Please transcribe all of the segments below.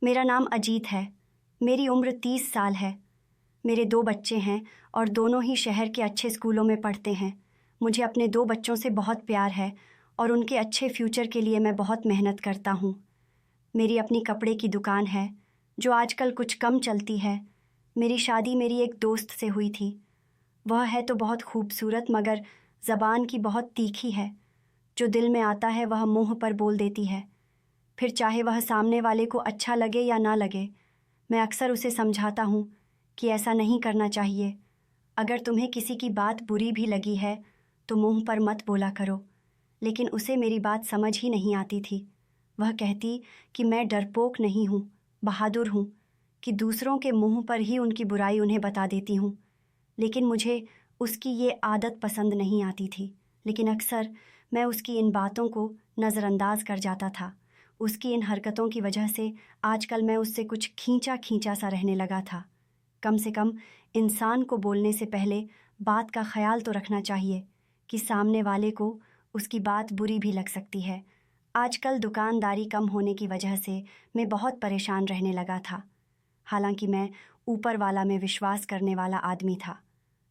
मेरा नाम अजीत है। मेरी उम्र 30 साल है। मेरे 2 बच्चे हैं और दोनों ही शहर के अच्छे स्कूलों में पढ़ते हैं। मुझे अपने 2 बच्चों से बहुत प्यार है और उनके अच्छे फ्यूचर के लिए मैं बहुत मेहनत करता हूँ। मेरी अपनी कपड़े की दुकान है जो आजकल कुछ कम चलती है। मेरी शादी मेरी एक दोस्त से हुई थी। वह है तो बहुत खूबसूरत मगर ज़बान की बहुत तीखी है। जो दिल में आता है वह मुंह पर बोल देती है, फिर चाहे वह सामने वाले को अच्छा लगे या ना लगे। मैं अक्सर उसे समझाता हूँ कि ऐसा नहीं करना चाहिए। अगर तुम्हें किसी की बात बुरी भी लगी है तो मुंह पर मत बोला करो। लेकिन उसे मेरी बात समझ ही नहीं आती थी। वह कहती कि मैं डरपोक नहीं हूँ, बहादुर हूँ, कि दूसरों के मुंह पर ही उनकी बुराई उन्हें बता देती हूँ। लेकिन मुझे उसकी ये आदत पसंद नहीं आती थी। लेकिन अक्सर मैं उसकी इन बातों को नज़रअंदाज कर जाता था। उसकी इन हरकतों की वजह से आजकल मैं उससे कुछ खींचा खींचा सा रहने लगा था। कम से कम इंसान को बोलने से पहले बात का ख्याल तो रखना चाहिए कि सामने वाले को उसकी बात बुरी भी लग सकती है। आजकल दुकानदारी कम होने की वजह से मैं बहुत परेशान रहने लगा था। हालांकि मैं ऊपर वाला में विश्वास करने वाला आदमी था।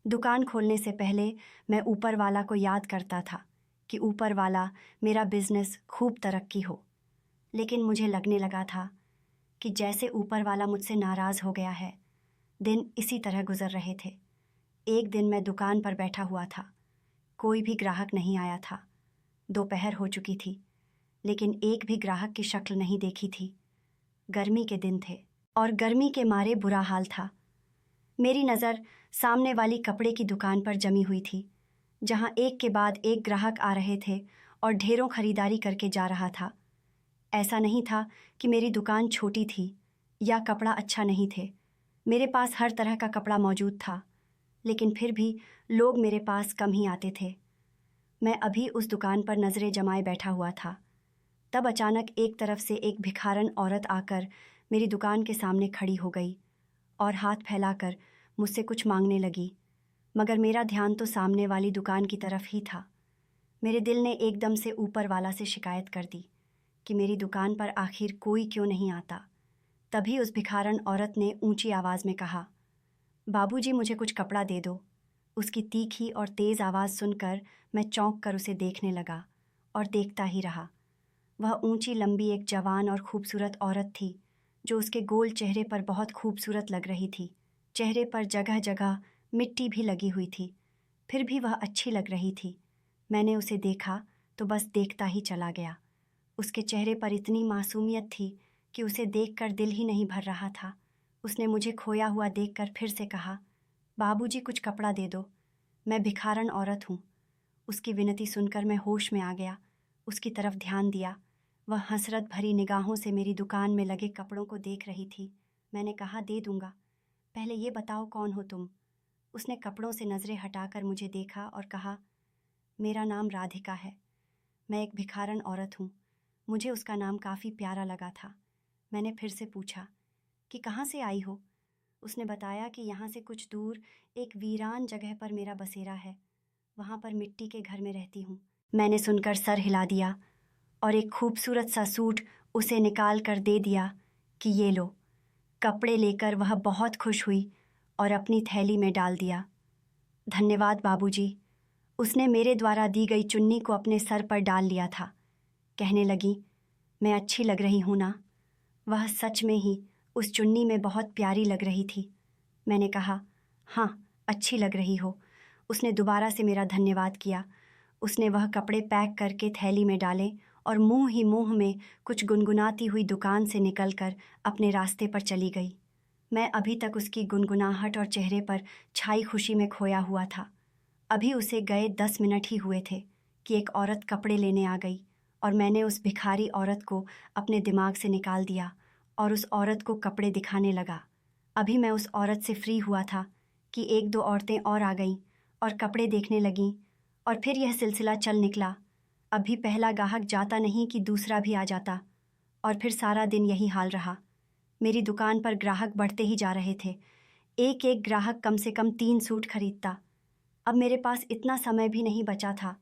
दुकान खोलने से पहले मैं ऊपर वाला को याद करता था कि ऊपर वाला मेरा बिजनेस खूब तरक्की हो। लेकिन मुझे लगने लगा था कि जैसे ऊपर वाला मुझसे नाराज़ हो गया है। दिन इसी तरह गुजर रहे थे। एक दिन मैं दुकान पर बैठा हुआ था। कोई भी ग्राहक नहीं आया था। दोपहर हो चुकी थी, लेकिन एक भी ग्राहक की शक्ल नहीं देखी थी। गर्मी के दिन थे और गर्मी के मारे बुरा हाल था। मेरी नज़र सामने वाली कपड़े की दुकान पर जमी हुई थी, जहां एक के बाद एक ग्राहक आ रहे थे और ढेरों खरीदारी करके जा रहा था। ऐसा नहीं था कि मेरी दुकान छोटी थी या कपड़ा अच्छा नहीं थे। मेरे पास हर तरह का कपड़ा मौजूद था, लेकिन फिर भी लोग मेरे पास कम ही आते थे। मैं अभी उस दुकान पर नज़रें जमाए बैठा हुआ था। तब अचानक एक तरफ से एक भिखारन औरत आकर मेरी दुकान के सामने खड़ी हो गई और हाथ फैलाकर मुझसे कुछ मांगने लगी। मगर मेरा ध्यान तो सामने वाली दुकान की तरफ ही था। मेरे दिल ने एकदम से ऊपर वाला से शिकायत कर दी कि मेरी दुकान पर आखिर कोई क्यों नहीं आता। तभी उस भिखारन औरत ने ऊंची आवाज़ में कहा, बाबूजी मुझे कुछ कपड़ा दे दो। उसकी तीखी और तेज़ आवाज़ सुनकर मैं चौंक कर उसे देखने लगा और देखता ही रहा। वह ऊंची लंबी एक जवान और खूबसूरत औरत थी जो उसके गोल चेहरे पर बहुत खूबसूरत लग रही थी। चेहरे पर जगह जगह मिट्टी भी लगी हुई थी, फिर भी वह अच्छी लग रही थी। मैंने उसे देखा तो बस देखता ही चला गया। उसके चेहरे पर इतनी मासूमियत थी कि उसे देखकर दिल ही नहीं भर रहा था। उसने मुझे खोया हुआ देखकर फिर से कहा, बाबूजी कुछ कपड़ा दे दो। मैं भिखारन औरत हूँ। उसकी विनती सुनकर मैं होश में आ गया। उसकी तरफ ध्यान दिया। वह हसरत भरी निगाहों से मेरी दुकान में लगे कपड़ों को देख रही थी। मैंने कहा, दे दूंगा, पहले ये बताओ कौन हो तुम। उसने कपड़ों से नज़रें हटाकर मुझे देखा और कहा, मेरा नाम राधिका है। मैं एक भिखारन औरत हूँ। मुझे उसका नाम काफ़ी प्यारा लगा था। मैंने फिर से पूछा कि कहाँ से आई हो। उसने बताया कि यहाँ से कुछ दूर एक वीरान जगह पर मेरा बसेरा है। वहाँ पर मिट्टी के घर में रहती हूँ। मैंने सुनकर सर हिला दिया और एक खूबसूरत सा सूट उसे निकाल कर दे दिया कि ये लो। कपड़े लेकर वह बहुत खुश हुई और अपनी थैली में डाल दिया। धन्यवाद बाबूजी। उसने मेरे द्वारा दी गई चुन्नी को अपने सर पर डाल लिया था। कहने लगी, मैं अच्छी लग रही हूँ ना। वह सच में ही उस चुन्नी में बहुत प्यारी लग रही थी। मैंने कहा, हाँ, अच्छी लग रही हो। उसने दोबारा से मेरा धन्यवाद किया। उसने वह कपड़े पैक करके थैली में डाले और मुंह ही मुंह में कुछ गुनगुनाती हुई दुकान से निकलकर अपने रास्ते पर चली गई। मैं अभी तक उसकी गुनगुनाहट और चेहरे पर छाई खुशी में खोया हुआ था। अभी उसे गए 10 मिनट ही हुए थे कि एक औरत कपड़े लेने आ गई और मैंने उस भिखारी औरत को अपने दिमाग से निकाल दिया और उस औरत को कपड़े दिखाने लगा। अभी मैं उस औरत से फ्री हुआ था कि 1-2 औरतें और आ गईं और कपड़े देखने लगीं और फिर यह सिलसिला चल निकला। अभी पहला ग्राहक जाता नहीं कि दूसरा भी आ जाता और फिर सारा दिन यही हाल रहा। मेरी दुकान पर ग्राहक बढ़ते ही जा रहे थे। एक एक ग्राहक कम से कम 3 सूट खरीदता। अब मेरे पास इतना समय भी नहीं बचा था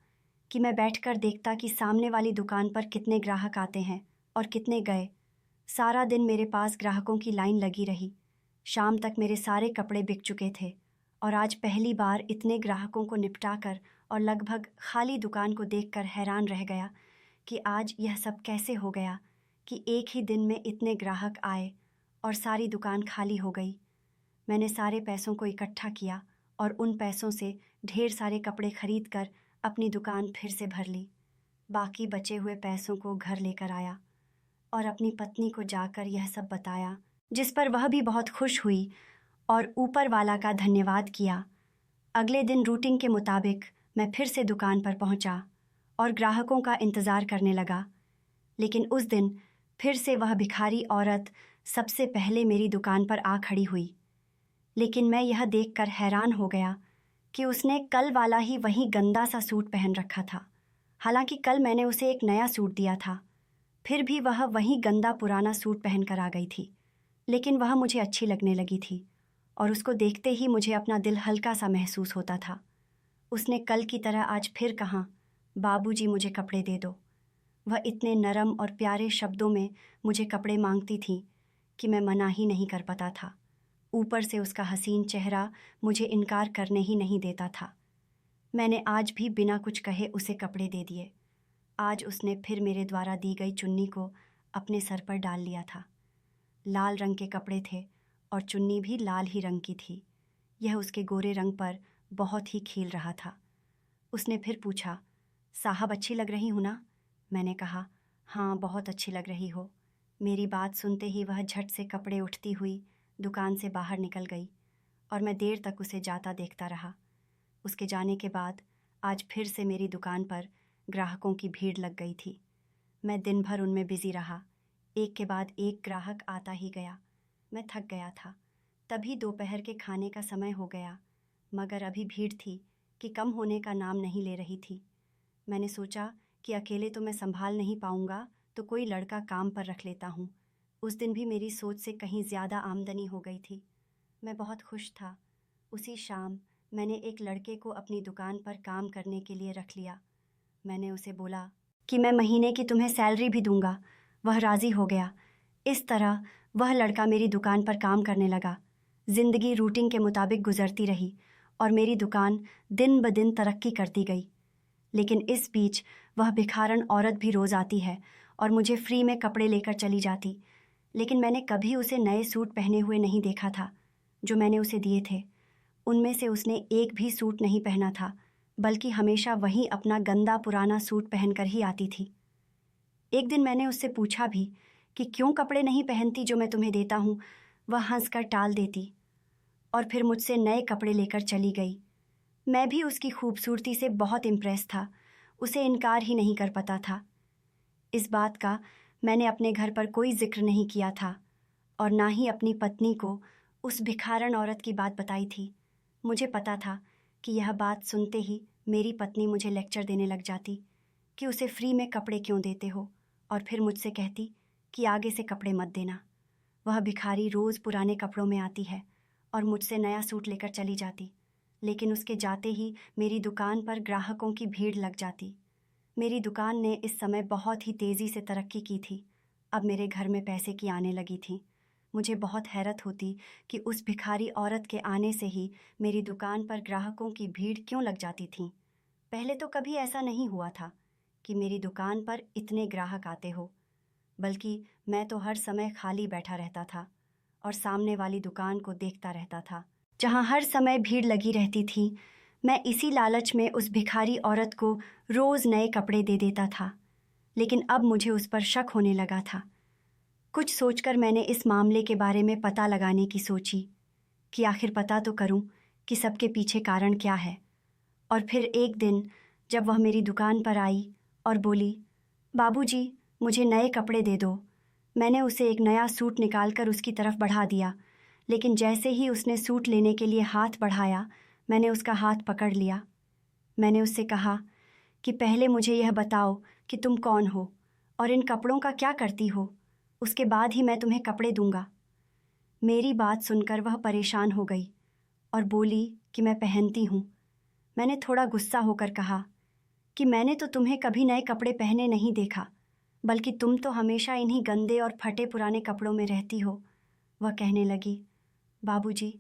कि मैं बैठकर देखता कि सामने वाली दुकान पर कितने ग्राहक आते हैं और कितने गए। सारा दिन मेरे पास ग्राहकों की लाइन लगी रही। शाम तक मेरे सारे कपड़े बिक चुके थे और आज पहली बार इतने ग्राहकों को निपटाकर और लगभग खाली दुकान को देखकर हैरान रह गया कि आज यह सब कैसे हो गया कि एक ही दिन में इतने ग्राहक आए और सारी दुकान खाली हो गई। मैंने सारे पैसों को इकट्ठा किया और उन पैसों से ढेर सारे कपड़े खरीद कर अपनी दुकान फिर से भर ली। बाकी बचे हुए पैसों को घर लेकर आया और अपनी पत्नी को जाकर यह सब बताया, जिस पर वह भी बहुत खुश हुई और ऊपर वाला का धन्यवाद किया। अगले दिन रूटीन के मुताबिक मैं फिर से दुकान पर पहुंचा और ग्राहकों का इंतज़ार करने लगा। लेकिन उस दिन फिर से वह भिखारी औरत सबसे पहले मेरी दुकान पर आ खड़ी हुई। लेकिन मैं यह देखकर हैरान हो गया कि उसने कल वाला ही वही गंदा सा सूट पहन रखा था। हालांकि कल मैंने उसे एक नया सूट दिया था, फिर भी वह वही गंदा पुराना सूट पहन कर आ गई थी। लेकिन वह मुझे अच्छी लगने लगी थी और उसको देखते ही मुझे अपना दिल हल्का सा महसूस होता था। उसने कल की तरह आज फिर कहा, बाबूजी मुझे कपड़े दे दो। वह इतने नरम और प्यारे शब्दों में मुझे कपड़े मांगती थी कि मैं मना ही नहीं कर पाता था। ऊपर से उसका हसीन चेहरा मुझे इनकार करने ही नहीं देता था। मैंने आज भी बिना कुछ कहे उसे कपड़े दे दिए। आज उसने फिर मेरे द्वारा दी गई चुन्नी को अपने सर पर डाल लिया था। लाल रंग के कपड़े थे और चुन्नी भी लाल ही रंग की थी। यह उसके गोरे रंग पर बहुत ही खिल रहा था। उसने फिर पूछा, साहब अच्छी लग रही हूँ ना? मैंने कहा, हाँ बहुत अच्छी लग रही हो। मेरी बात सुनते ही वह झट से कपड़े उठती हुई दुकान से बाहर निकल गई और मैं देर तक उसे जाता देखता रहा। उसके जाने के बाद आज फिर से मेरी दुकान पर ग्राहकों की भीड़ लग गई थी। मैं दिन भर उनमें बिजी रहा। एक के बाद एक ग्राहक आता ही गया। मैं थक गया था। तभी दोपहर के खाने का समय हो गया, मगर अभी भीड़ थी कि कम होने का नाम नहीं ले रही थी। मैंने सोचा कि अकेले तो मैं संभाल नहीं पाऊंगा, तो कोई लड़का काम पर रख लेता हूँ। उस दिन भी मेरी सोच से कहीं ज़्यादा आमदनी हो गई थी। मैं बहुत खुश था। उसी शाम मैंने एक लड़के को अपनी दुकान पर काम करने के लिए रख लिया। मैंने उसे बोला कि मैं महीने की तुम्हें सैलरी भी दूंगा। वह राज़ी हो गया। इस तरह वह लड़का मेरी दुकान पर काम करने लगा। ज़िंदगी रूटीन के मुताबिक गुजरती रही और मेरी दुकान दिन ब दिन तरक्की करती गई। लेकिन इस बीच वह भिखारन औरत भी रोज़ आती है और मुझे फ्री में कपड़े लेकर चली जाती। लेकिन मैंने कभी उसे नए सूट पहने हुए नहीं देखा था जो मैंने उसे दिए थे। उनमें से उसने एक भी सूट नहीं पहना था, बल्कि हमेशा वही अपना गंदा पुराना सूट पहनकर ही आती थी। एक दिन मैंने उससे पूछा भी कि क्यों कपड़े नहीं पहनती जो मैं तुम्हें देता हूँ। वह हंसकर टाल देती और फिर मुझसे नए कपड़े लेकर चली गई। मैं भी उसकी खूबसूरती से बहुत इम्प्रेस था। उसे इनकार ही नहीं कर पाता था। इस बात का मैंने अपने घर पर कोई जिक्र नहीं किया था और ना ही अपनी पत्नी को उस भिखारन औरत की बात बताई थी। मुझे पता था कि यह बात सुनते ही मेरी पत्नी मुझे लेक्चर देने लग जाती कि उसे फ्री में कपड़े क्यों देते हो, और फिर मुझसे कहती कि आगे से कपड़े मत देना। वह भिखारी रोज़ पुराने कपड़ों में आती है और मुझसे नया सूट लेकर चली जाती, लेकिन उसके जाते ही मेरी दुकान पर ग्राहकों की भीड़ लग जाती। मेरी दुकान ने इस समय बहुत ही तेज़ी से तरक्की की थी। अब मेरे घर में पैसे की आने लगी थी। मुझे बहुत हैरत होती कि उस भिखारी औरत के आने से ही मेरी दुकान पर ग्राहकों की भीड़ क्यों लग जाती थी। पहले तो कभी ऐसा नहीं हुआ था कि मेरी दुकान पर इतने ग्राहक आते हो, बल्कि मैं तो हर समय खाली बैठा रहता था और सामने वाली दुकान को देखता रहता था, जहाँ हर समय भीड़ लगी रहती थी। मैं इसी लालच में उस भिखारी औरत को रोज़ नए कपड़े दे देता था, लेकिन अब मुझे उस पर शक होने लगा था। कुछ सोचकर मैंने इस मामले के बारे में पता लगाने की सोची कि आखिर पता तो करूं कि सबके पीछे कारण क्या है। और फिर एक दिन जब वह मेरी दुकान पर आई और बोली, बाबूजी मुझे नए कपड़े दे दो, मैंने उसे एक नया सूट निकालकर उसकी तरफ बढ़ा दिया। लेकिन जैसे ही उसने सूट लेने के लिए हाथ बढ़ाया, मैंने उसका हाथ पकड़ लिया। मैंने उससे कहा कि पहले मुझे यह बताओ कि तुम कौन हो और इन कपड़ों का क्या करती हो, उसके बाद ही मैं तुम्हें कपड़े दूंगा। मेरी बात सुनकर वह परेशान हो गई और बोली कि मैं पहनती हूँ। मैंने थोड़ा गुस्सा होकर कहा कि मैंने तो तुम्हें कभी नए कपड़े पहने नहीं देखा। बल्कि तुम तो हमेशा इन्हीं गंदे और फटे पुराने कपड़ों में रहती हो। वह कहने लगी, बाबूजी,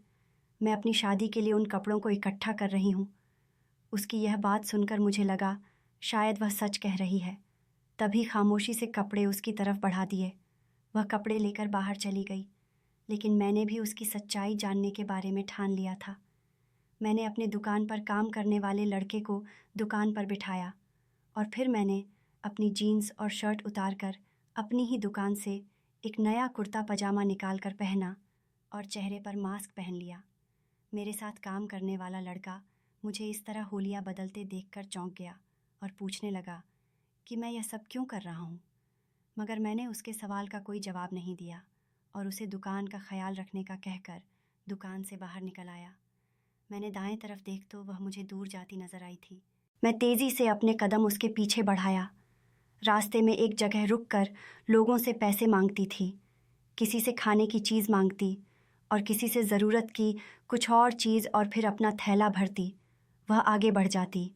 मैं अपनी शादी के लिए उन कपड़ों को इकट्ठा कर रही हूँ। उसकी यह बात सुनकर मुझे लगा शायद वह सच कह रही है। तभी खामोशी से कपड़े उसकी तरफ बढ़ा दिए। वह कपड़े लेकर बाहर चली गई, लेकिन मैंने भी उसकी सच्चाई जानने के बारे में ठान लिया था। मैंने अपने दुकान पर काम करने वाले लड़के को दुकान पर बिठाया और फिर मैंने अपनी जीन्स और शर्ट उतारकर अपनी ही दुकान से एक नया कुर्ता पजामा निकाल कर पहना और चेहरे पर मास्क पहन लिया। मेरे साथ काम करने वाला लड़का मुझे इस तरह होलियाँ बदलते देखकर चौंक गया और पूछने लगा कि मैं यह सब क्यों कर रहा हूँ। मगर मैंने उसके सवाल का कोई जवाब नहीं दिया और उसे दुकान का ख्याल रखने का कहकर दुकान से बाहर निकल आया। मैंने दाएं तरफ देख तो वह मुझे दूर जाती नजर आई थी। मैं तेज़ी से अपने कदम उसके पीछे बढ़ाया। रास्ते में एक जगह रुककर लोगों से पैसे मांगती थी, किसी से खाने की चीज़ मांगती और किसी से ज़रूरत की कुछ और चीज़ और फिर अपना थैला भरती। वह आगे बढ़ जाती।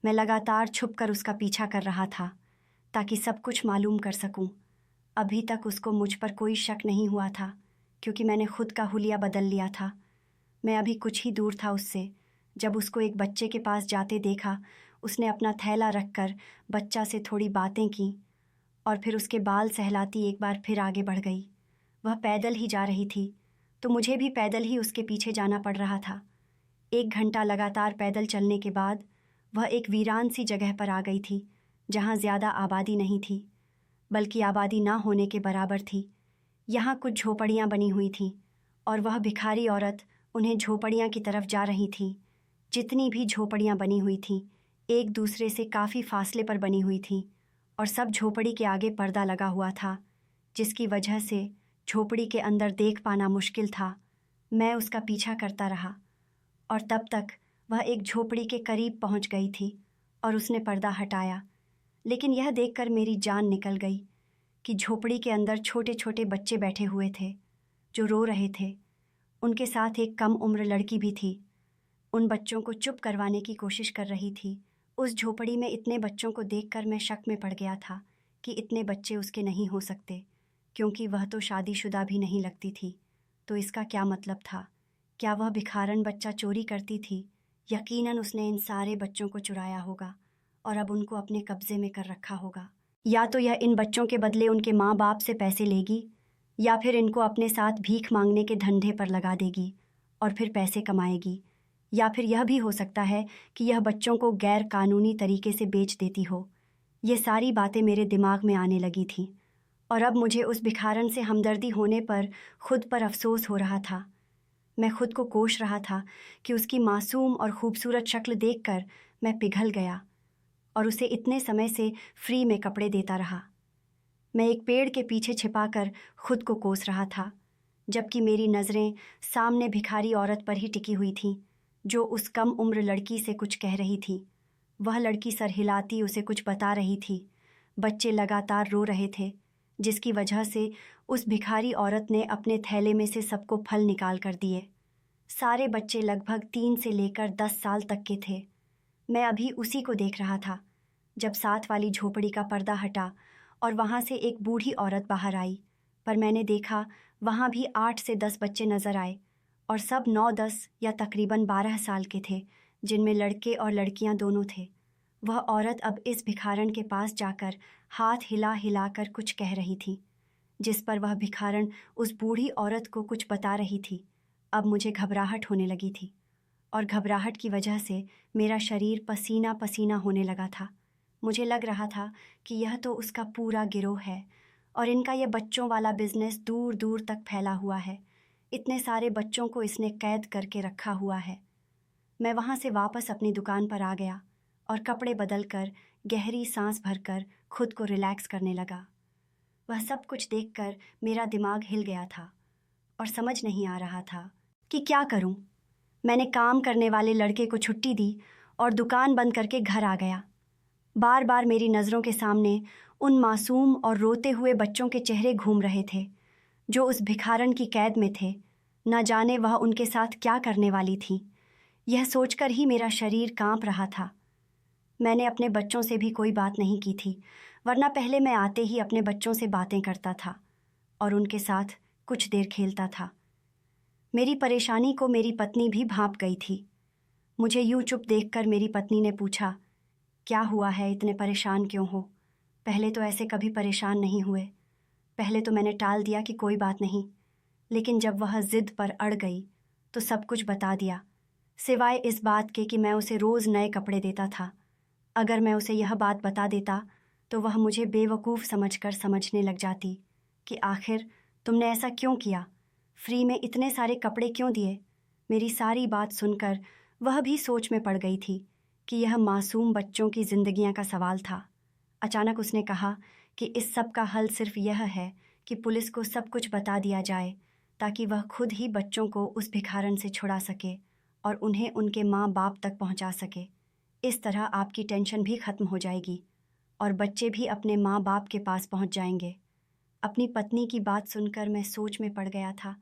मैं लगातार छुपकर उसका पीछा कर रहा था ताकि सब कुछ मालूम कर सकूं। अभी तक उसको मुझ पर कोई शक नहीं हुआ था क्योंकि मैंने खुद का हुलिया बदल लिया था। मैं अभी कुछ ही दूर था उससे जब उसको एक बच्चे के पास जाते देखा। उसने अपना थैला रखकर बच्चा से थोड़ी बातें की और फिर उसके बाल सहलाती एक बार फिर आगे बढ़ गई। वह पैदल ही जा रही थी तो मुझे भी पैदल ही उसके पीछे जाना पड़ रहा था। 1 घंटा लगातार पैदल चलने के बाद वह एक वीरान सी जगह पर आ गई थी जहाँ ज़्यादा आबादी नहीं थी, बल्कि आबादी ना होने के बराबर थी। यहाँ कुछ झोपड़ियाँ बनी हुई थीं और वह भिखारी औरत उन्हें झोपड़ियाँ की तरफ जा रही थी। जितनी भी झोपड़ियाँ बनी हुई थीं एक दूसरे से काफ़ी फासले पर बनी हुई थीं और सब झोपड़ी के आगे पर्दा लगा हुआ था, जिसकी वजह से झोपड़ी के अंदर देख पाना मुश्किल था। मैं उसका पीछा करता रहा और तब तक वह एक झोपड़ी के करीब पहुंच गई थी और उसने पर्दा हटाया। लेकिन यह देखकर मेरी जान निकल गई कि झोपड़ी के अंदर छोटे छोटे बच्चे बैठे हुए थे जो रो रहे थे। उनके साथ एक कम उम्र लड़की भी थी। उन बच्चों को चुप करवाने की कोशिश कर रही थी। उस झोपड़ी में इतने बच्चों को देखकर मैं शक में पड़ गया था कि इतने बच्चे उसके नहीं हो सकते, क्योंकि वह तो शादीशुदा भी नहीं लगती थी। तो इसका क्या मतलब था? क्या वह भिखारन बच्चा चोरी करती थी? यकीनन उसने इन सारे बच्चों को चुराया होगा और अब उनको अपने कब्जे में कर रखा होगा। या तो यह इन बच्चों के बदले उनके माँ बाप से पैसे लेगी या फिर इनको अपने साथ भीख मांगने के धंधे पर लगा देगी और फिर पैसे कमाएगी। या फिर यह भी हो सकता है कि यह बच्चों को गैर कानूनी तरीके से बेच देती हो। ये सारी बातें मेरे दिमाग में आने लगी थीं और अब मुझे उस भिखारन से हमदर्दी होने पर खुद पर अफसोस हो रहा था। मैं खुद को कोस रहा था कि उसकी मासूम और खूबसूरत शक्ल देखकर मैं पिघल गया और उसे इतने समय से फ्री में कपड़े देता रहा। मैं एक पेड़ के पीछे छिपाकर खुद को कोस रहा था, जबकि मेरी नज़रें सामने भिखारी औरत पर ही टिकी हुई थीं, जो उस कम उम्र लड़की से कुछ कह रही थी। वह लड़की सर हिलाती उसे कुछ बता रही थी। बच्चे लगातार रो रहे थे, जिसकी वजह से उस भिखारी औरत ने अपने थैले में से सबको फल निकाल कर दिए। सारे बच्चे लगभग 3 से लेकर 10 साल तक के थे। मैं अभी उसी को देख रहा था जब साथ वाली झोपड़ी का पर्दा हटा और वहाँ से एक बूढ़ी औरत बाहर आई। पर मैंने देखा वहाँ भी 8 से 10 बच्चे नजर आए और सब 9-10 या तकरीबन 12 साल के थे, जिनमें लड़के और लड़कियाँ दोनों थे। वह औरत अब इस भिखारन के पास जाकर हाथ हिला हिलाकर कुछ कह रही थी, जिस पर वह भिखारन उस बूढ़ी औरत को कुछ बता रही थी। अब मुझे घबराहट होने लगी थी और घबराहट की वजह से मेरा शरीर पसीना पसीना होने लगा था। मुझे लग रहा था कि यह तो उसका पूरा गिरोह है और इनका यह बच्चों वाला बिजनेस दूर दूर तक फैला हुआ है। इतने सारे बच्चों को इसने कैद करके रखा हुआ है। मैं वहाँ से वापस अपनी दुकान पर आ गया और कपड़े बदलकर गहरी सांस भरकर खुद को रिलैक्स करने लगा। वह सब कुछ देखकर मेरा दिमाग हिल गया था और समझ नहीं आ रहा था कि क्या करूं। मैंने काम करने वाले लड़के को छुट्टी दी और दुकान बंद करके घर आ गया। बार बार मेरी नज़रों के सामने उन मासूम और रोते हुए बच्चों के चेहरे घूम रहे थे जो उस भिखारन की कैद में थे। न जाने वह उनके साथ क्या करने वाली थी। यह सोचकर ही मेरा शरीर कांप रहा था। मैंने अपने बच्चों से भी कोई बात नहीं की थी, वरना पहले मैं आते ही अपने बच्चों से बातें करता था और उनके साथ कुछ देर खेलता था। मेरी परेशानी को मेरी पत्नी भी भांप गई थी। मुझे यूं चुप देखकर मेरी पत्नी ने पूछा, क्या हुआ है, इतने परेशान क्यों हो? पहले तो ऐसे कभी परेशान नहीं हुए। पहले तो मैंने टाल दिया कि कोई बात नहीं, लेकिन जब वह ज़िद पर अड़ गई तो सब कुछ बता दिया, सिवाय इस बात के कि मैं उसे रोज़ नए कपड़े देता था। अगर मैं उसे यह बात बता देता तो वह मुझे बेवकूफ़ समझकर समझने लग जाती कि आखिर तुमने ऐसा क्यों किया, फ्री में इतने सारे कपड़े क्यों दिए। मेरी सारी बात सुनकर वह भी सोच में पड़ गई थी कि यह मासूम बच्चों की ज़िंदगियां का सवाल था। अचानक उसने कहा कि इस सब का हल सिर्फ यह है कि पुलिस को सब कुछ बता दिया जाए, ताकि वह खुद ही बच्चों को उस भिखारन से छुड़ा सके और उन्हें उनके माँ बाप तक पहुँचा सके। इस तरह आपकी टेंशन भी ख़त्म हो जाएगी और बच्चे भी अपने माँ बाप के पास पहुँच जाएंगे। अपनी पत्नी की बात सुनकर मैं सोच में पड़ गया था।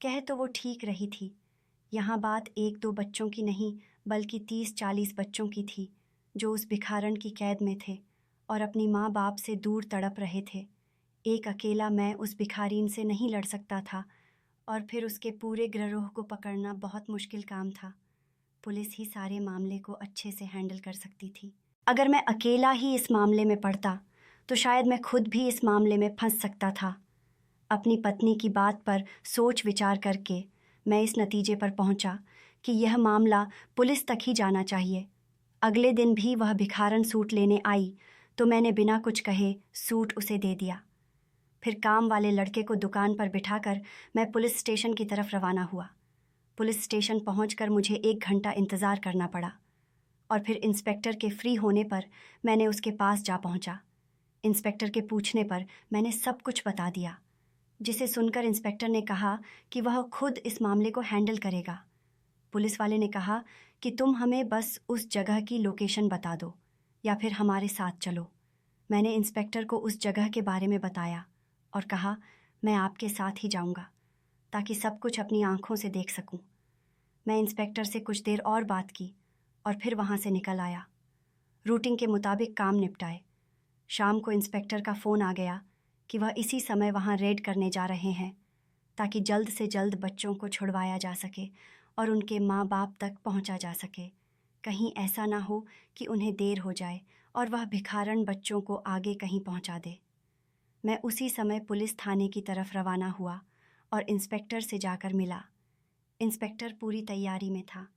कह तो वो ठीक रही थी। यहाँ बात 1-2 बच्चों की नहीं, बल्कि 30-40 बच्चों की थी जो उस भिखारन की कैद में थे और अपनी माँ बाप से दूर तड़प रहे थे। एक अकेला मैं उस भिखारीन से नहीं लड़ सकता था और फिर उसके पूरे गिरोह को पकड़ना बहुत मुश्किल काम था। पुलिस ही सारे मामले को अच्छे से हैंडल कर सकती थी। अगर मैं अकेला ही इस मामले में पड़ता तो शायद मैं खुद भी इस मामले में फंस सकता था। अपनी पत्नी की बात पर सोच विचार करके मैं इस नतीजे पर पहुंचा कि यह मामला पुलिस तक ही जाना चाहिए। अगले दिन भी वह भिखारन सूट लेने आई तो मैंने बिना कुछ कहे सूट उसे दे दिया। फिर काम वाले लड़के को दुकान पर बिठाकर मैं पुलिस स्टेशन की तरफ रवाना हुआ। पुलिस स्टेशन पहुंचकर मुझे 1 घंटा इंतज़ार करना पड़ा और फिर इंस्पेक्टर के फ्री होने पर मैंने उसके पास जा पहुंचा। इंस्पेक्टर के पूछने पर मैंने सब कुछ बता दिया, जिसे सुनकर इंस्पेक्टर ने कहा कि वह खुद इस मामले को हैंडल करेगा। पुलिस वाले ने कहा कि तुम हमें बस उस जगह की लोकेशन बता दो या फिर हमारे साथ चलो। मैंने इंस्पेक्टर को उस जगह के बारे में बताया और कहा, मैं आपके साथ ही जाऊंगा ताकि सब कुछ अपनी आंखों से देख सकूं। मैं इंस्पेक्टर से कुछ देर और बात की और फिर वहां से निकल आया। रूटीन के मुताबिक काम निपटाए। शाम को इंस्पेक्टर का फ़ोन आ गया कि वह इसी समय वहां रेड करने जा रहे हैं ताकि जल्द से जल्द बच्चों को छुड़वाया जा सके और उनके माँ बाप तक पहुंचा जा सके। कहीं ऐसा ना हो कि उन्हें देर हो जाए और वह भिखारन बच्चों को आगे कहीं पहुंचा दे। मैं उसी समय पुलिस थाने की तरफ रवाना हुआ और इंस्पेक्टर से जाकर मिला। इंस्पेक्टर पूरी तैयारी में था।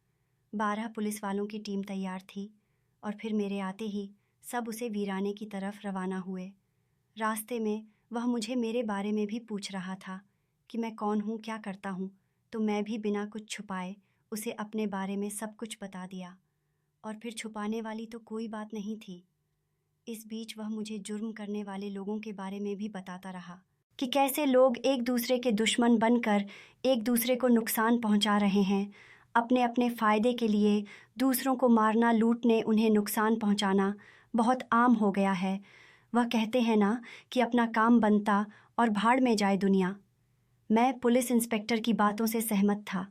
12 पुलिस वालों की टीम तैयार थी और फिर मेरे आते ही सब उसे वीराने की तरफ रवाना हुए। रास्ते में वह मुझे मेरे बारे में भी पूछ रहा था कि मैं कौन हूँ, क्या करता हूँ, तो मैं भी बिना कुछ छुपाए उसे अपने बारे में सब कुछ बता दिया। और फिर छुपाने वाली तो कोई बात नहीं थी। इस बीच वह मुझे जुर्म करने वाले लोगों के बारे में भी बताता रहा कि कैसे लोग एक दूसरे के दुश्मन बनकर एक दूसरे को नुकसान पहुंचा रहे हैं। अपने अपने फ़ायदे के लिए दूसरों को मारना, लूटने, उन्हें नुकसान पहुंचाना बहुत आम हो गया है। वह कहते हैं ना कि अपना काम बनता और भाड़ में जाए दुनिया। मैं पुलिस इंस्पेक्टर की बातों से सहमत था।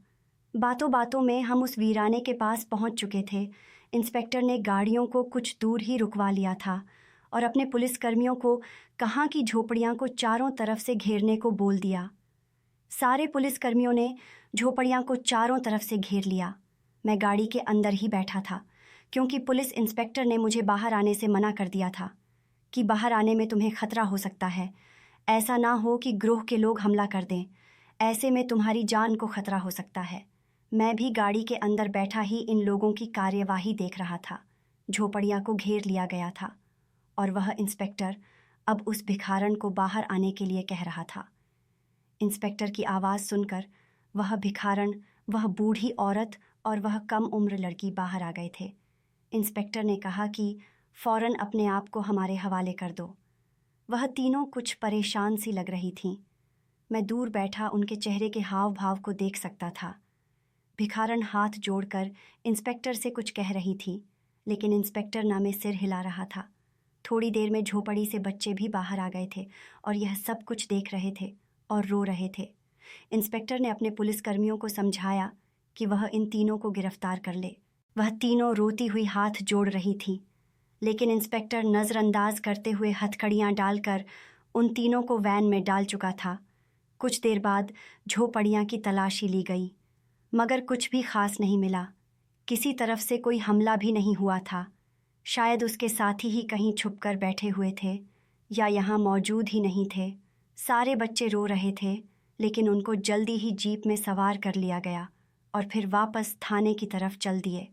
बातों बातों में हम उस वीराने के पास पहुंच चुके थे। इंस्पेक्टर ने गाड़ियों को कुछ दूर ही रुकवा लिया था और अपने पुलिसकर्मियों को कहाँ की झोपड़ियाँ को चारों तरफ से घेरने को बोल दिया। सारे पुलिसकर्मियों ने झोपड़ियाँ को चारों तरफ से घेर लिया। मैं गाड़ी के अंदर ही बैठा था क्योंकि पुलिस इंस्पेक्टर ने मुझे बाहर आने से मना कर दिया था कि बाहर आने में तुम्हें खतरा हो सकता है। ऐसा ना हो कि गिरोह के लोग हमला कर दें, ऐसे में तुम्हारी जान को खतरा हो सकता है। मैं भी गाड़ी के अंदर बैठा ही इन लोगों की कार्यवाही देख रहा था। झोपड़ियाँ को घेर लिया गया था और वह इंस्पेक्टर अब उस भिखारन को बाहर आने के लिए कह रहा था। इंस्पेक्टर की आवाज़ सुनकर वह भिखारन, वह बूढ़ी औरत और वह कम उम्र लड़की बाहर आ गए थे। इंस्पेक्टर ने कहा कि फ़ौरन अपने आप को हमारे हवाले कर दो। वह तीनों कुछ परेशान सी लग रही थीं। मैं दूर बैठा उनके चेहरे के हाव भाव को देख सकता था। भिखारन हाथ जोड़कर इंस्पेक्टर से कुछ कह रही थी, लेकिन इंस्पेक्टर ना में सिर हिला रहा था। थोड़ी देर में झोपड़ी से बच्चे भी बाहर आ गए थे और यह सब कुछ देख रहे थे और रो रहे थे। इंस्पेक्टर ने अपने पुलिसकर्मियों को समझाया कि वह इन तीनों को गिरफ्तार कर ले। वह तीनों रोती हुई हाथ जोड़ रही थी। लेकिन इंस्पेक्टर नज़रअंदाज करते हुए हथकड़ियाँ डालकर उन तीनों को वैन में डाल चुका था। कुछ देर बाद झोपड़ियाँ की तलाशी ली गई, मगर कुछ भी खास नहीं मिला। किसी तरफ से कोई हमला भी नहीं हुआ था। शायद उसके साथी ही कहीं छुपकर बैठे हुए थे या यहाँ मौजूद ही नहीं थे। सारे बच्चे रो रहे थे, लेकिन उनको जल्दी ही जीप में सवार कर लिया गया और फिर वापस थाने की तरफ चल दिए।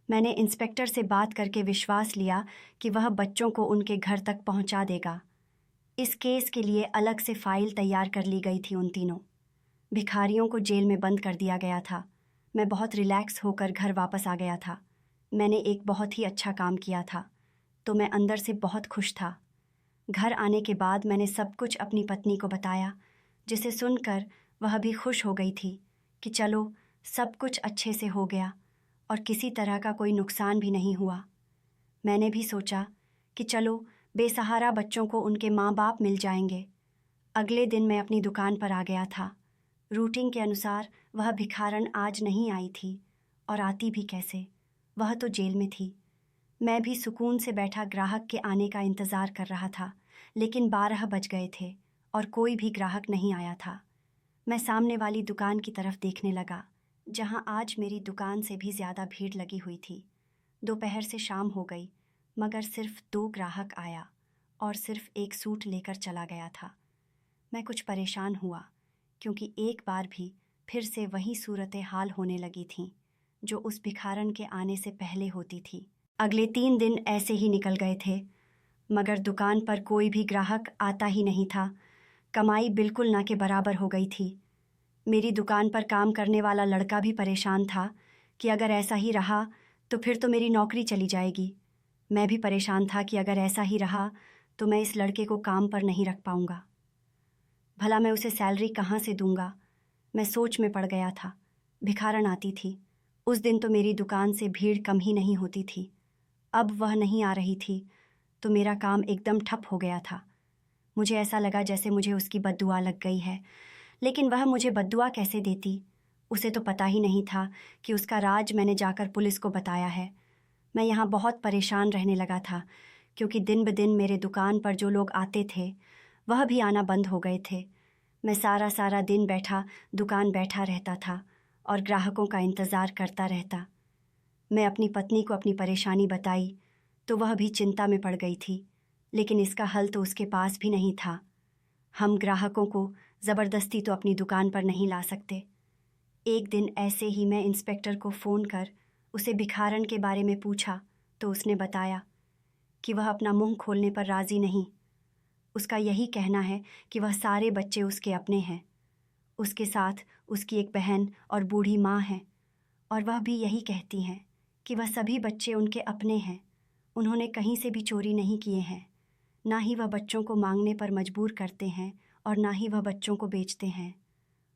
मैंने इंस्पेक्टर से बात करके विश्वास लिया कि वह बच्चों को उनके घर तक पहुंचा देगा। इस केस के लिए अलग से फाइल तैयार कर ली गई थी। उन तीनों भिखारियों को जेल में बंद कर दिया गया था। मैं बहुत रिलैक्स होकर घर वापस आ गया था। मैंने एक बहुत ही अच्छा काम किया था, तो मैं अंदर से बहुत खुश था। घर आने के बाद मैंने सब कुछ अपनी पत्नी को बताया, जिसे सुनकर वह भी खुश हो गई थी कि चलो सब कुछ अच्छे से हो गया और किसी तरह का कोई नुकसान भी नहीं हुआ। मैंने भी सोचा कि चलो बेसहारा बच्चों को उनके माँ बाप मिल जाएंगे। अगले दिन मैं अपनी दुकान पर आ गया था। रूटीन के अनुसार वह भिखारन आज नहीं आई थी, और आती भी कैसे, वह तो जेल में थी। मैं भी सुकून से बैठा ग्राहक के आने का इंतज़ार कर रहा था, लेकिन 12 बज गए थे और कोई भी ग्राहक नहीं आया था। मैं सामने वाली दुकान की तरफ देखने लगा, जहां आज मेरी दुकान से भी ज़्यादा भीड़ लगी हुई थी। दोपहर से शाम हो गई, मगर सिर्फ 2 ग्राहक आया और सिर्फ एक सूट लेकर चला गया था। मैं कुछ परेशान हुआ, क्योंकि एक बार भी फिर से वही सूरत हाल होने लगी थी जो उस भिखारन के आने से पहले होती थी। अगले 3 दिन ऐसे ही निकल गए थे, मगर दुकान पर कोई भी ग्राहक आता ही नहीं था। कमाई बिल्कुल ना के बराबर हो गई थी। मेरी दुकान पर काम करने वाला लड़का भी परेशान था कि अगर ऐसा ही रहा तो फिर तो मेरी नौकरी चली जाएगी। मैं भी परेशान था कि अगर ऐसा ही रहा तो मैं इस लड़के को काम पर नहीं रख पाऊंगा। भला मैं उसे सैलरी कहाँ से दूंगा? मैं सोच में पड़ गया था। भिखारन आती थी। उस दिन तो मेरी दुकान से भीड़ कम ही नहीं होती थी। अब वह नहीं आ रही थी तो मेरा काम एकदम ठप हो गया था। मुझे ऐसा लगा जैसे मुझे उसकी बद्दुआ लग गई है। लेकिन वह मुझे बद्दुआ कैसे देती? उसे तो पता ही नहीं था कि उसका राज मैंने जाकर पुलिस को बताया है। मैं यहाँ बहुत परेशान रहने लगा था, क्योंकि दिन ब दिन मेरे दुकान पर जो लोग आते थे वह भी आना बंद हो गए थे। मैं सारा सारा दिन दुकान बैठा रहता था और ग्राहकों का इंतज़ार करता रहता। मैं अपनी पत्नी को अपनी परेशानी बताई तो वह भी चिंता में पड़ गई थी, लेकिन इसका हल तो उसके पास भी नहीं था। हम ग्राहकों को ज़बरदस्ती तो अपनी दुकान पर नहीं ला सकते। एक दिन ऐसे ही मैं इंस्पेक्टर को फ़ोन कर उसे भिखारन के बारे में पूछा तो उसने बताया कि वह अपना मुंह खोलने पर राज़ी नहीं। उसका यही कहना है कि वह सारे बच्चे उसके अपने हैं। उसके साथ उसकी एक बहन और बूढ़ी माँ है, और वह भी यही कहती हैं कि वह सभी बच्चे उनके अपने हैं। उन्होंने कहीं से भी चोरी नहीं किए हैं। ना ही वह बच्चों को मांगने पर मजबूर करते हैं और ना ही वह बच्चों को बेचते हैं।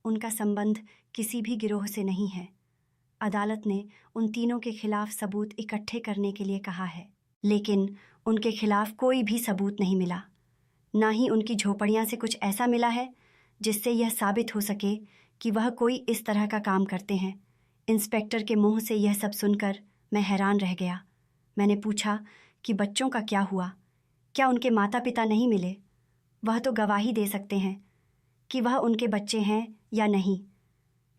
उनका संबंध किसी भी गिरोह से नहीं है। अदालत ने उन तीनों के खिलाफ सबूत इकट्ठे करने के लिए कहा है, लेकिन उनके खिलाफ कोई भी सबूत नहीं मिला। ना ही उनकी झोपड़ियाँ से कुछ ऐसा मिला है जिससे यह साबित हो सके कि वह कोई इस तरह का काम करते हैं। इंस्पेक्टर के मुंह से यह सब सुनकर मैं हैरान रह गया। मैंने पूछा कि बच्चों का क्या हुआ? क्या उनके माता पिता नहीं मिले? वह तो गवाही दे सकते हैं कि वह उनके बच्चे हैं या नहीं।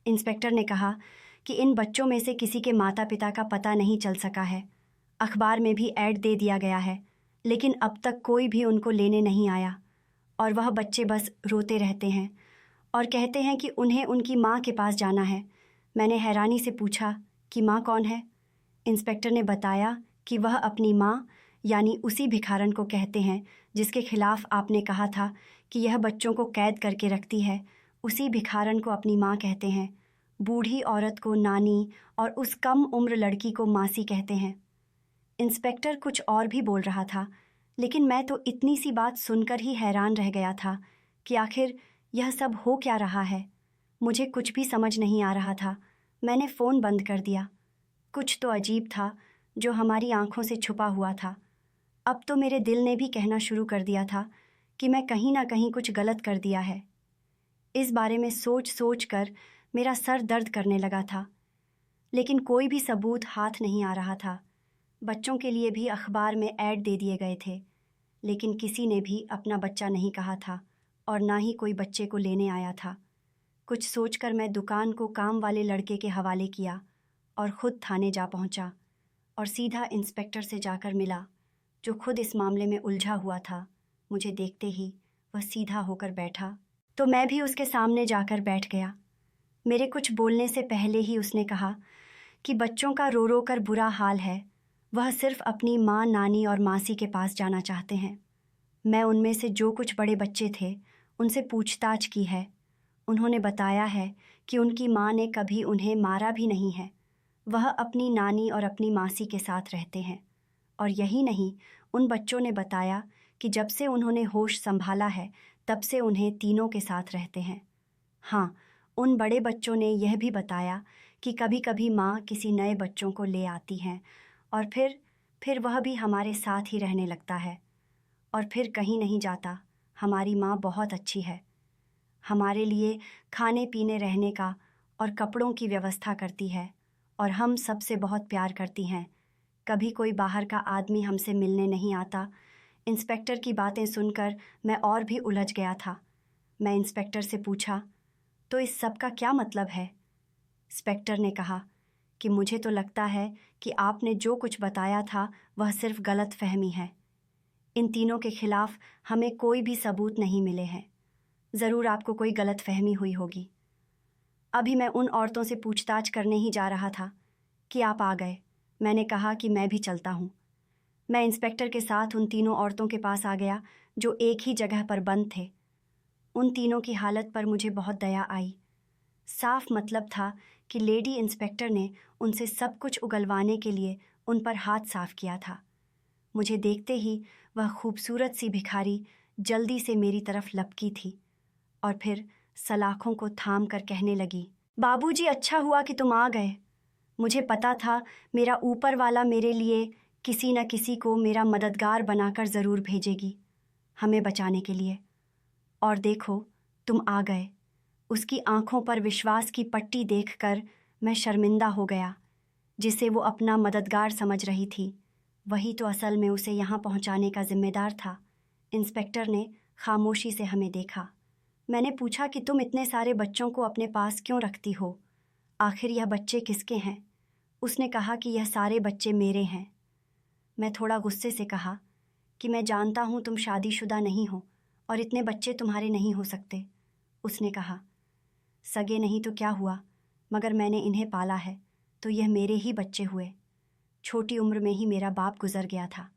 इंस्पेक्टर ने कहा कि इन बच्चों में से किसी के माता पिता का पता नहीं चल सका है। अखबार में भी ऐड दे दिया गया है, लेकिन अब तक कोई भी उनको लेने नहीं आया, और वह बच्चे बस रोते रहते हैं और कहते हैं कि उन्हें उनकी माँ के पास जाना है। मैंने हैरानी से पूछा कि माँ कौन है? इंस्पेक्टर ने बताया कि वह अपनी माँ यानी उसी भिखारन को कहते हैं जिसके खिलाफ आपने कहा था कि यह बच्चों को कैद करके रखती है। उसी भिखारन को अपनी माँ कहते हैं। बूढ़ी औरत को नानी और उस कम उम्र लड़की को मासी कहते हैं। इंस्पेक्टर कुछ और भी बोल रहा था, लेकिन मैं तो इतनी सी बात सुनकर ही हैरान रह गया था कि आखिर यह सब हो क्या रहा है। मुझे कुछ भी समझ नहीं आ रहा था। मैंने फ़ोन बंद कर दिया। कुछ तो अजीब था जो हमारी आंखों से छुपा हुआ था। अब तो मेरे दिल ने भी कहना शुरू कर दिया था कि मैं कहीं ना कहीं कुछ गलत कर दिया है। इस बारे में सोच सोच कर मेरा सर दर्द करने लगा था, लेकिन कोई भी सबूत हाथ नहीं आ रहा था। बच्चों के लिए भी अखबार में ऐड दे दिए गए थे, लेकिन किसी ने भी अपना बच्चा नहीं कहा था और ना ही कोई बच्चे को लेने आया था। कुछ सोचकर मैं दुकान को काम वाले लड़के के हवाले किया और ख़ुद थाने जा पहुंचा और सीधा इंस्पेक्टर से जाकर मिला, जो खुद इस मामले में उलझा हुआ था। मुझे देखते ही वह सीधा होकर बैठा तो मैं भी उसके सामने जाकर बैठ गया। मेरे कुछ बोलने से पहले ही उसने कहा कि बच्चों का रो रो कर बुरा हाल है, वह सिर्फ अपनी माँ, नानी और मासी के पास जाना चाहते हैं। मैं उनमें से जो कुछ बड़े बच्चे थे उनसे पूछताछ की है। उन्होंने बताया है कि उनकी माँ ने कभी उन्हें मारा भी नहीं है। वह अपनी नानी और अपनी मासी के साथ रहते हैं। और यही नहीं, उन बच्चों ने बताया कि जब से उन्होंने होश संभाला है तब से उन्हें तीनों के साथ रहते हैं। हाँ, उन बड़े बच्चों ने यह भी बताया कि कभी कभी माँ किसी नए बच्चों को ले आती हैं और फिर वह भी हमारे साथ ही रहने लगता है और फिर कहीं नहीं जाता। हमारी माँ बहुत अच्छी है, हमारे लिए खाने पीने, रहने का और कपड़ों की व्यवस्था करती है और हम सबसे बहुत प्यार करती हैं। कभी कोई बाहर का आदमी हमसे मिलने नहीं आता। इंस्पेक्टर की बातें सुनकर मैं और भी उलझ गया था। मैं इंस्पेक्टर से पूछा, तो इस सब का क्या मतलब है? इंस्पेक्टर ने कहा कि मुझे तो लगता है कि आपने जो कुछ बताया था वह सिर्फ गलत फहमी है। इन तीनों के खिलाफ हमें कोई भी सबूत नहीं मिले हैं। ज़रूर आपको कोई गलत फहमी हुई होगी। अभी मैं उन औरतों से पूछताछ करने ही जा रहा था कि आप आ गए। मैंने कहा कि मैं भी चलता हूँ। मैं इंस्पेक्टर के साथ उन तीनों औरतों के पास आ गया जो एक ही जगह पर बंद थे। उन तीनों की हालत पर मुझे बहुत दया आई। साफ मतलब था कि लेडी इंस्पेक्टर ने उनसे सब कुछ उगलवाने के लिए उन पर हाथ साफ किया था। मुझे देखते ही वह खूबसूरत सी भिखारी जल्दी से मेरी तरफ लपकी थी और फिर सलाखों को थाम कर कहने लगी, बाबूजी, अच्छा हुआ कि तुम आ गए। मुझे पता था मेरा ऊपर वाला मेरे लिए किसी न किसी को मेरा मददगार बनाकर ज़रूर भेजेगी, हमें बचाने के लिए। और देखो, तुम आ गए। उसकी आंखों पर विश्वास की पट्टी देखकर मैं शर्मिंदा हो गया। जिसे वो अपना मददगार समझ रही थी, वही तो असल में उसे यहाँ पहुँचाने का जिम्मेदार था। इंस्पेक्टर ने खामोशी से हमें देखा। मैंने पूछा कि तुम इतने सारे बच्चों को अपने पास क्यों रखती हो? आखिर यह बच्चे किसके हैं? उसने कहा कि यह सारे बच्चे मेरे हैं। मैं थोड़ा गुस्से से कहा कि मैं जानता हूँ तुम शादीशुदा नहीं हो और इतने बच्चे तुम्हारे नहीं हो सकते। उसने कहा, सगे नहीं तो क्या हुआ, मगर मैंने इन्हें पाला है तो यह मेरे ही बच्चे हुए। छोटी उम्र में ही मेरा बाप गुजर गया था।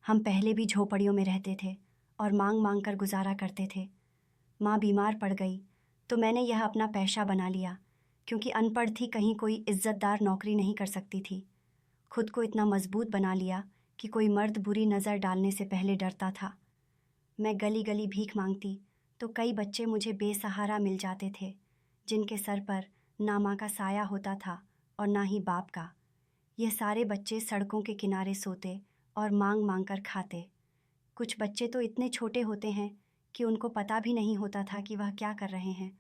हम पहले भी झोपड़ियों में रहते थे और मांग मांग कर गुजारा करते थे। माँ बीमार पड़ गई तो मैंने यह अपना पेशा बना लिया, क्योंकि अनपढ़ थी, कहीं कोई इज्जतदार नौकरी नहीं कर सकती थी। खुद को इतना मजबूत बना लिया कि कोई मर्द बुरी नज़र डालने से पहले डरता था। मैं गली गली भीख मांगती तो कई बच्चे मुझे बेसहारा मिल जाते थे, जिनके सर पर ना माँ का साया होता था और ना ही बाप का। यह सारे बच्चे सड़कों के किनारे सोते और मांग मांग कर खाते। कुछ बच्चे तो इतने छोटे होते हैं कि उनको पता भी नहीं होता था कि वह क्या कर रहे हैं,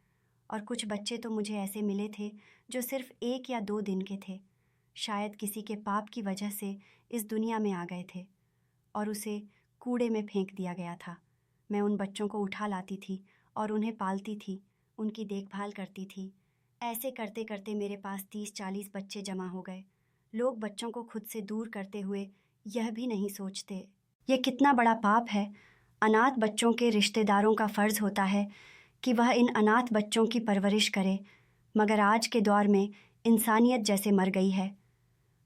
और कुछ बच्चे तो मुझे ऐसे मिले थे जो सिर्फ 1 या 2 दिन के थे। शायद किसी के पाप की वजह से इस दुनिया में आ गए थे और उसे कूड़े में फेंक दिया गया था। मैं उन बच्चों को उठा लाती थी और उन्हें पालती थी, उनकी देखभाल करती थी। ऐसे करते करते मेरे पास 30-40 बच्चे जमा हो गए। लोग बच्चों को खुद से दूर करते हुए यह भी नहीं सोचते, यह कितना बड़ा पाप है। अनाथ बच्चों के रिश्तेदारों का फ़र्ज़ होता है कि वह इन अनाथ बच्चों की परवरिश करे, मगर आज के दौर में इंसानियत जैसे मर गई है।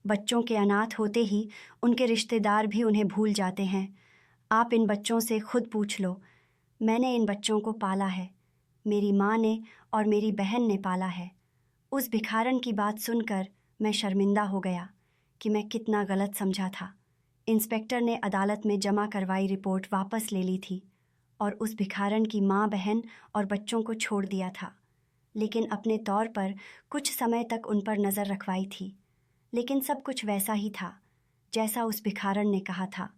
बच्चों के अनाथ होते ही उनके रिश्तेदार भी उन्हें भूल जाते हैं। आप इन बच्चों से खुद पूछ लो। मैंने इन बच्चों को पाला है, मेरी माँ ने और मेरी बहन ने पाला है। उस भिखारन की बात सुनकर मैं शर्मिंदा हो गया कि मैं कितना गलत समझा था। इंस्पेक्टर ने अदालत में जमा करवाई रिपोर्ट वापस ले ली थी और उस भिखारन की माँ, बहन और बच्चों को छोड़ दिया था, लेकिन अपने तौर पर कुछ समय तक उन पर नज़र रखवाई थी। लेकिन सब कुछ वैसा ही था जैसा उस भिखारन ने कहा था।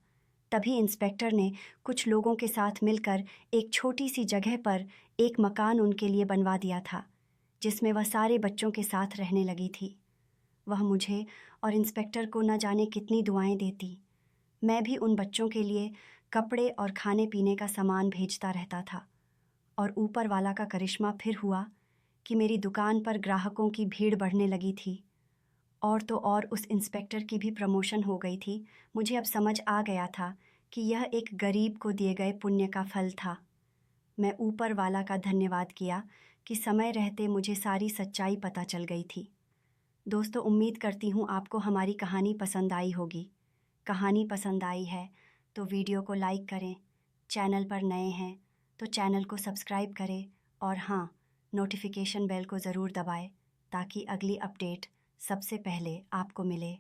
तभी इंस्पेक्टर ने कुछ लोगों के साथ मिलकर एक छोटी सी जगह पर एक मकान उनके लिए बनवा दिया था, जिसमें वह सारे बच्चों के साथ रहने लगी थी। वह मुझे और इंस्पेक्टर को न जाने कितनी दुआएं देती। मैं भी उन बच्चों के लिए कपड़े और खाने पीने का सामान भेजता रहता था। और ऊपर वाला का करिश्मा फिर हुआ कि मेरी दुकान पर ग्राहकों की भीड़ बढ़ने लगी थी। और तो और उस इंस्पेक्टर की भी प्रमोशन हो गई थी। मुझे अब समझ आ गया था कि यह एक गरीब को दिए गए पुण्य का फल था। मैं ऊपर वाला का धन्यवाद किया कि समय रहते मुझे सारी सच्चाई पता चल गई थी। दोस्तों, उम्मीद करती हूँ आपको हमारी कहानी पसंद आई होगी। कहानी पसंद आई है तो वीडियो को लाइक करें, चैनल पर नए हैं तो चैनल को सब्सक्राइब करें और हाँ, नोटिफिकेशन बेल को ज़रूर दबाएं ताकि अगली अपडेट सबसे पहले आपको मिले।